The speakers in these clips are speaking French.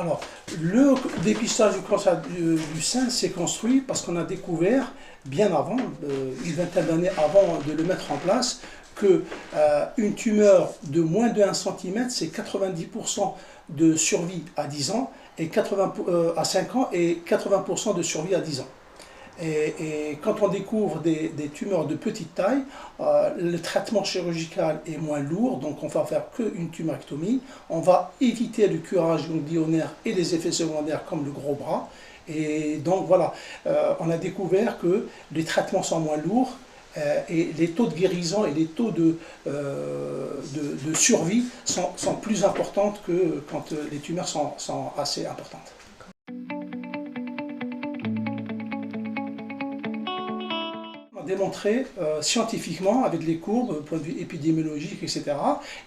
Alors, le dépistage du cancer du sein s'est construit parce qu'on a découvert, bien avant, une vingtaine d'années avant de le mettre en place, que une tumeur de moins de 1 cm, c'est 90% de survie à 10 ans, et 80, à 5 ans, et 80% de survie à 10 ans. Et quand on découvre des tumeurs de petite taille, le traitement chirurgical est moins lourd, donc on va faire qu'une tumorectomie. On va éviter le curage ganglionnaire et les effets secondaires comme le gros bras. Et donc voilà, on a découvert que les traitements sont moins lourds et les taux de guérison et les taux de survie sont plus importants que quand les tumeurs sont assez importantes. Démontré scientifiquement avec les courbes, point de vue épidémiologique, etc.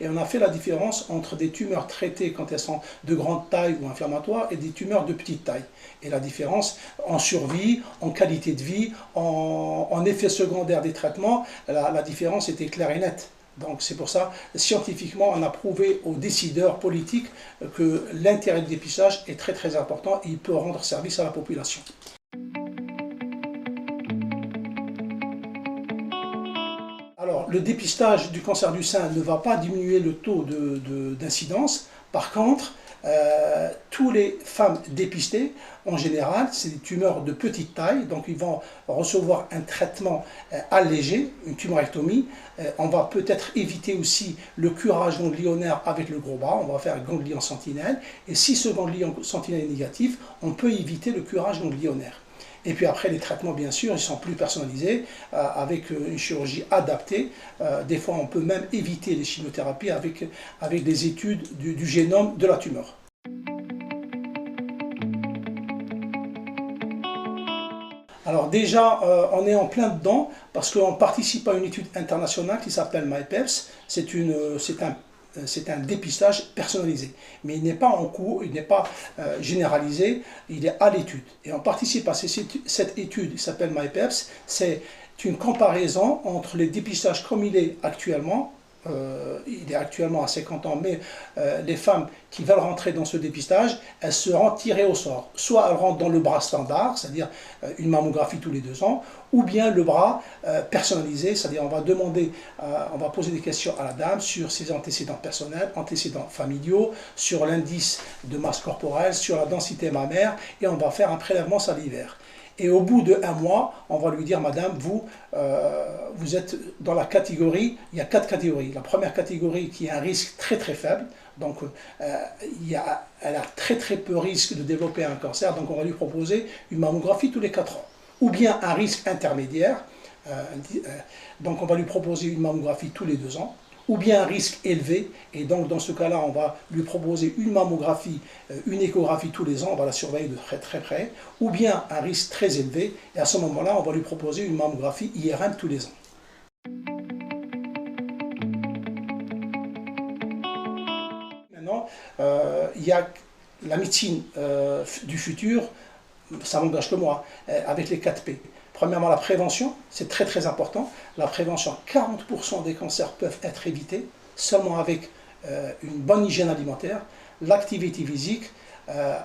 Et on a fait la différence entre des tumeurs traitées quand elles sont de grande taille ou inflammatoires et des tumeurs de petite taille. Et la différence en survie, en qualité de vie, en effet secondaire des traitements, la différence était claire et nette. Donc c'est pour ça, scientifiquement, on a prouvé aux décideurs politiques que l'intérêt du dépistage est très très important et il peut rendre service à la population. Alors, le dépistage du cancer du sein ne va pas diminuer le taux d'incidence. Par contre, toutes les femmes dépistées, en général, c'est des tumeurs de petite taille, donc ils vont recevoir un traitement allégé, une tumorectomie. On va peut-être éviter aussi le curage ganglionnaire avec le gros bras, on va faire un ganglion sentinelle. Et si ce ganglion sentinelle est négatif, on peut éviter le curage ganglionnaire. Et puis après, les traitements, bien sûr, ils sont plus personnalisés, avec une chirurgie adaptée. Des fois, on peut même éviter les chimiothérapies avec des études du génome de la tumeur. Alors déjà, on est en plein dedans, parce qu'on participe à une étude internationale qui s'appelle MyPEPS. C'est un dépistage personnalisé, mais il n'est pas en cours, il n'est pas généralisé, il est à l'étude. Et on participe à cette étude qui s'appelle MyPEPS. C'est une comparaison entre les dépistages comme il est actuellement. Il est actuellement à 50 ans, mais les femmes qui veulent rentrer dans ce dépistage, elles seront tirées au sort. Soit elles rentrent dans le bras standard, c'est-à-dire une mammographie tous les 2 ans, ou bien le bras personnalisé, c'est-à-dire on va poser des questions à la dame sur ses antécédents personnels, antécédents familiaux, sur l'indice de masse corporelle, sur la densité mammaire, et on va faire un prélèvement salivaire. Et au bout de 1 mois, on va lui dire, madame, vous êtes dans la catégorie, il y a 4 catégories. La première catégorie qui a un risque très très faible, donc elle a très très peu risque de développer un cancer, donc on va lui proposer une mammographie tous les 4 ans. Ou bien un risque intermédiaire, donc on va lui proposer une mammographie tous les 2 ans. Ou bien un risque élevé, et donc dans ce cas-là, on va lui proposer une mammographie, une échographie tous les ans, on va la surveiller de très très près, ou bien un risque très élevé, et à ce moment-là, on va lui proposer une mammographie IRM tous les ans. Maintenant, la médecine du futur, ça n'engage que moi, avec les 4 P. Premièrement, la prévention, c'est très très important. La prévention, 40% des cancers peuvent être évités seulement avec une bonne hygiène alimentaire, l'activité physique,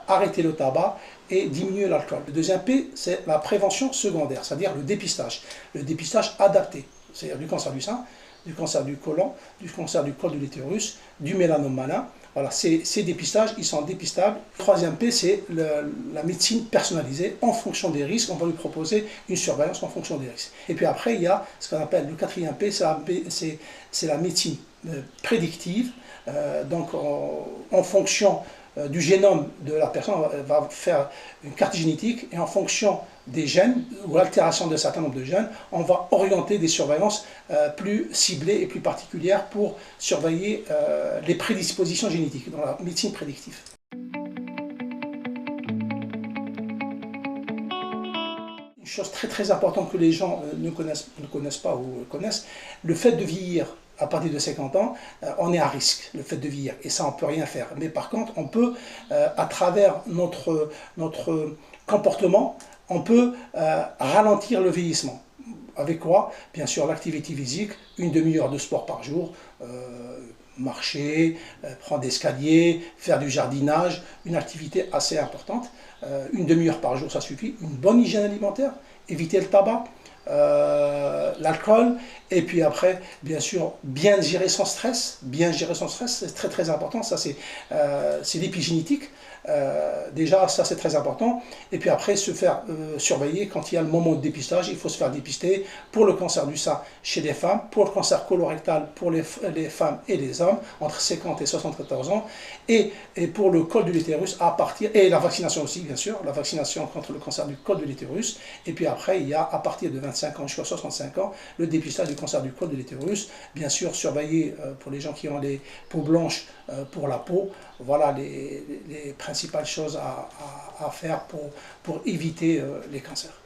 arrêter le tabac et diminuer l'alcool. Le deuxième P, c'est la prévention secondaire, c'est-à-dire le dépistage. Le dépistage adapté, c'est-à-dire du cancer du sein, du cancer du côlon, du cancer du col de l'utérus, du mélanome malin. Voilà, ces dépistages, ils sont dépistables. Le troisième P, c'est la médecine personnalisée en fonction des risques. On va lui proposer une surveillance en fonction des risques. Et puis après, il y a ce qu'on appelle le 4e P, c'est la médecine prédictive. Donc, en fonction du génome de la personne, on va faire une carte génétique et en fonction des gènes ou l'altération d'un certain nombre de gènes, on va orienter des surveillances plus ciblées et plus particulières pour surveiller les prédispositions génétiques dans la médecine prédictive. Une chose très très importante que les gens ne connaissent pas ou connaissent, le fait de vieillir. À partir de 50 ans, on est à risque, le fait de vieillir, et ça on ne peut rien faire. Mais par contre, on peut, à travers notre comportement, on peut ralentir le vieillissement. Avec quoi? Bien sûr, l'activité physique, une demi-heure de sport par jour, marcher, prendre des escaliers, faire du jardinage, une activité assez importante. Une demi-heure par jour, ça suffit. Une bonne hygiène alimentaire, éviter le tabac, l'alcool, et puis après, bien sûr, bien gérer son stress. Bien gérer son stress, c'est très très important. Ça, c'est l'épigénétique. Déjà, ça c'est très important. Et puis après, se faire surveiller quand il y a le moment de dépistage. Il faut se faire dépister pour le cancer du sein chez les femmes, pour le cancer colorectal pour les femmes et les hommes entre 50 et 74 ans, et pour le col de l'utérus à partir, et la vaccination aussi, bien sûr, la vaccination contre le cancer du col de l'utérus. Et puis après, il y a à partir de 25 ans jusqu'à 65 ans, le dépistage du cancer du col de l'utérus. Bien sûr, surveiller pour les gens qui ont les peaux blanches pour la peau. Voilà les principales choses à faire pour éviter les cancers.